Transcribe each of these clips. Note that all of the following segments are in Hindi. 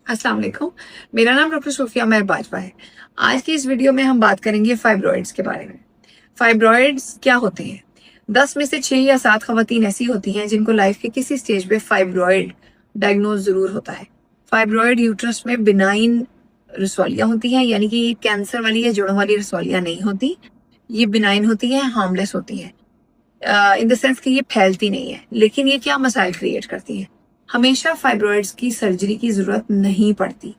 अस्सलाम वालेकुम। मेरा नाम डॉक्टर सोफिया मेहर बाजवा है। आज की इस वीडियो में हम बात करेंगे फाइब्रॉइड्स के बारे में। फाइब्रॉइड्स क्या होते हैं? 10 में से 6 या 7 खवातीन ऐसी होती हैं जिनको लाइफ के किसी स्टेज पे फाइब्रॉइड डायग्नोज जरूर होता है। फाइब्रॉइड यूट्रस में बिनाइन रसौलियां होती हैं, यानी कि ये कैंसर वाली या जुड़ों वाली रसौलियां नहीं होती। ये बिनाइन होती है, हार्मलेस होती है, इन द सेंस कि ये फैलती नहीं है। लेकिन ये क्या मसाइल क्रिएट करती है? हमेशा फाइब्रॉइड्स की सर्जरी की जरूरत नहीं पड़ती।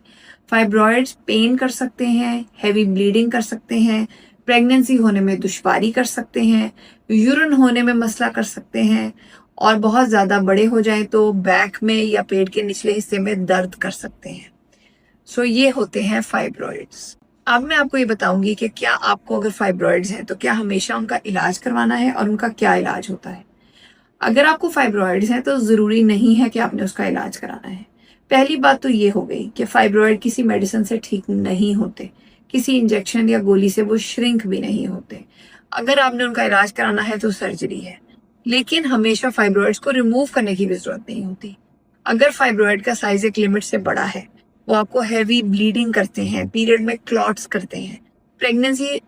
फाइब्रॉइड्स पेन कर सकते हैं, हैवी ब्लीडिंग कर सकते हैं, प्रेगनेंसी होने में दुश्वारी कर सकते हैं, यूरिन होने में मसला कर सकते हैं, और बहुत ज्यादा बड़े हो जाए तो बैक में या पेट के निचले हिस्से में दर्द कर सकते हैं। सो ये होते हैं फाइब्रॉइड्स। अब मैं आपको ये बताऊंगी कि क्या आपको अगर फाइब्रॉइड्स हैं तो क्या हमेशा उनका इलाज करवाना है और उनका क्या इलाज होता है। अगर आपको फाइब्रॉइड्स हैं तो जरूरी नहीं है कि आपने उसका इलाज कराना है। पहली बात तो ये हो गई कि फाइब्रॉइड किसी मेडिसिन से ठीक नहीं होते, किसी इंजेक्शन या गोली से वो श्रिंक भी नहीं होते। अगर आपने उनका इलाज कराना है तो सर्जरी है, लेकिन हमेशा फाइब्रॉइड्स को रिमूव करने की भी जरूरत नहीं होती। अगर फाइब्रॉइड का साइज एक लिमिट से बड़ा है, वो आपको हैवी ब्लीडिंग करते हैं, पीरियड में क्लॉट्स करते हैं, प्रेगनेंसी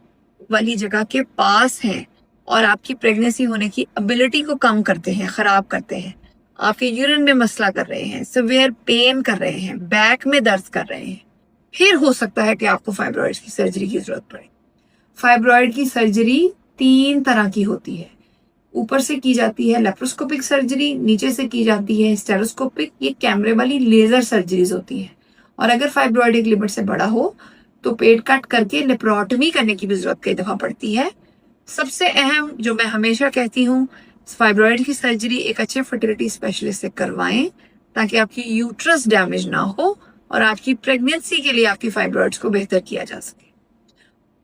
वाली जगह के पास हैं और आपकी प्रेगनेंसी होने की एबिलिटी को कम करते हैं, खराब करते हैं, आपके यूरिन में मसला कर रहे हैं, सिवियर पेन कर रहे हैं, बैक में दर्द कर रहे हैं, फिर हो सकता है कि आपको फाइब्रॉइड्स की सर्जरी की जरूरत पड़े। फाइब्रॉइड की सर्जरी 3 तरह की होती है। ऊपर से की जाती है लेप्रोस्कोपिक सर्जरी, नीचे से की जाती है स्टेरोस्कोपिक, ये कैमरे वाली लेजर सर्जरीज होती है। और अगर फाइब्रॉइड एक लिमिट से बड़ा हो तो पेट कट करके लेप्रोटमी करने की भी जरूरत कई दफा पड़ती है। सबसे अहम जो मैं हमेशा कहती हूँ, फाइब्रॉइड की सर्जरी एक अच्छे फर्टिलिटी स्पेशलिस्ट से करवाएं ताकि आपकी यूट्रस डैमेज ना हो और आपकी प्रेगनेंसी के लिए आपकी फाइब्रॉइड्स को बेहतर किया जा सके।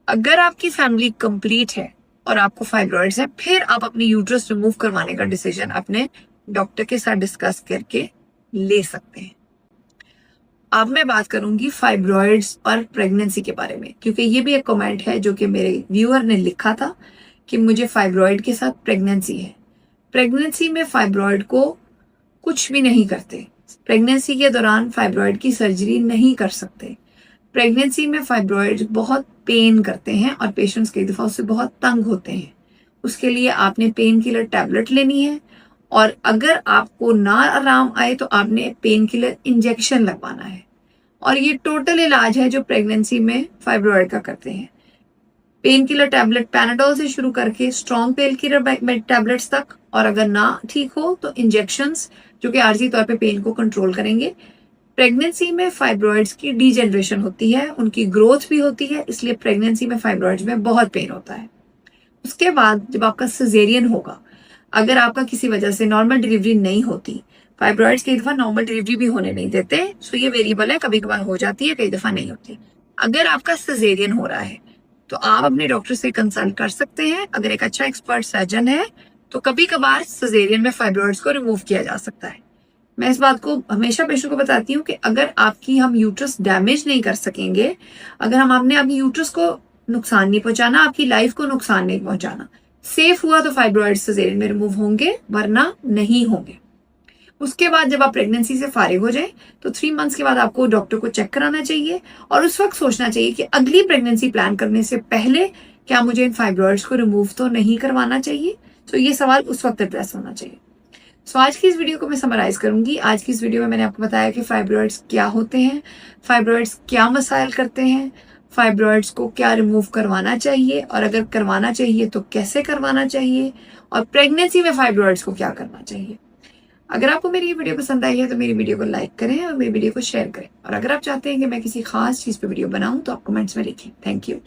अगर आपकी फैमिली कंप्लीट है और आपको फाइब्रॉइड्स है, फिर आप अपनी यूट्रस रिमूव करवाने का डिसीजन अपने डॉक्टर के साथ डिस्कस करके ले सकते हैं। अब मैं बात करूंगी फाइब्रॉइड्स और प्रेगनेंसी के बारे में, क्योंकि ये भी एक कमेंट है जो कि मेरे व्यूअर ने लिखा था कि मुझे फाइब्रॉइड के साथ प्रेगनेंसी है। प्रेगनेंसी में फाइब्रॉइड को कुछ भी नहीं करते। प्रेगनेंसी के दौरान फाइब्रॉइड की सर्जरी नहीं कर सकते। प्रेगनेंसी में फाइब्रॉइड बहुत पेन करते हैं और पेशेंट्स कई दफा उससे बहुत तंग होते हैं। उसके लिए आपने पेन किलर टैबलेट लेनी है, और अगर आपको ना आराम आए तो आपने पेन किलर इंजेक्शन लगवाना है। और ये टोटल इलाज है जो प्रेगनेंसी में फाइब्रॉइड का करते हैं। पेन किलर टैबलेट पैनाडोल से शुरू करके स्ट्रॉन्ग पेन किलर टैबलेट्स तक, और अगर ना ठीक हो तो इंजेक्शंस जो कि आर्जी तौर पे पेन को कंट्रोल करेंगे। प्रेगनेंसी में फाइब्रॉइड्स की डीजेनरेशन होती है, उनकी ग्रोथ भी होती है, इसलिए प्रेगनेंसी में फाइब्रॉइड्स में बहुत पेन होता है। उसके बाद जब आपका सिजेरियन होगा, अगर आपका किसी वजह से नॉर्मल डिलीवरी नहीं होती, फाइब्रॉइड्स कई दफा नॉर्मल डिलीवरी भी होने नहीं देते, सो ये वेरिएबल है, कभी कभार हो जाती है, कई दफा नहीं होती। अगर आपका सिजेरियन हो रहा है तो आप अपने डॉक्टर से कंसल्ट कर सकते हैं। अगर एक अच्छा एक्सपर्ट सर्जन है तो कभी कभार सिजेरियन में फाइब्रॉइड्स को रिमूव किया जा सकता है। मैं इस बात को हमेशा पेशेंट को बताती हूँ कि अगर आपकी हम यूट्रस डैमेज नहीं कर सकेंगे, अगर हम आपने अपनी यूट्रस को नुकसान नहीं पहुंचाना, आपकी लाइफ को नुकसान नहीं पहुंचाना, सेफ हुआ तो फाइब्रॉइड सिजेरियन में रिमूव होंगे, वरना नहीं होंगे। उसके बाद जब आप प्रेगनेंसी से फारिग हो जाए तो 3 मंथ्स के बाद आपको डॉक्टर को चेक कराना चाहिए, और उस वक्त सोचना चाहिए कि अगली प्रेगनेंसी प्लान करने से पहले क्या मुझे इन फाइब्रॉइड्स को रिमूव तो नहीं करवाना चाहिए। तो ये सवाल उस वक्त एड्रेस होना चाहिए। सो आज की इस वीडियो को मैं समराइज करूंगी। आज की इस वीडियो में मैंने आपको बताया कि फाइब्रॉइड्स क्या होते हैं, फाइब्रॉइड्स क्या मसाइल करते हैं, फाइब्रॉइड्स को क्या रिमूव करवाना चाहिए, और अगर करवाना चाहिए तो कैसे करवाना चाहिए, और प्रेगनेंसी में फाइब्रॉइड्स को क्या करना चाहिए। अगर आपको मेरी ये वीडियो पसंद आई है तो मेरी वीडियो को लाइक करें और मेरी वीडियो को शेयर करें, और अगर आप चाहते हैं कि मैं किसी खास चीज पे वीडियो बनाऊं तो आप कमेंट्स में लिखें। Thank you.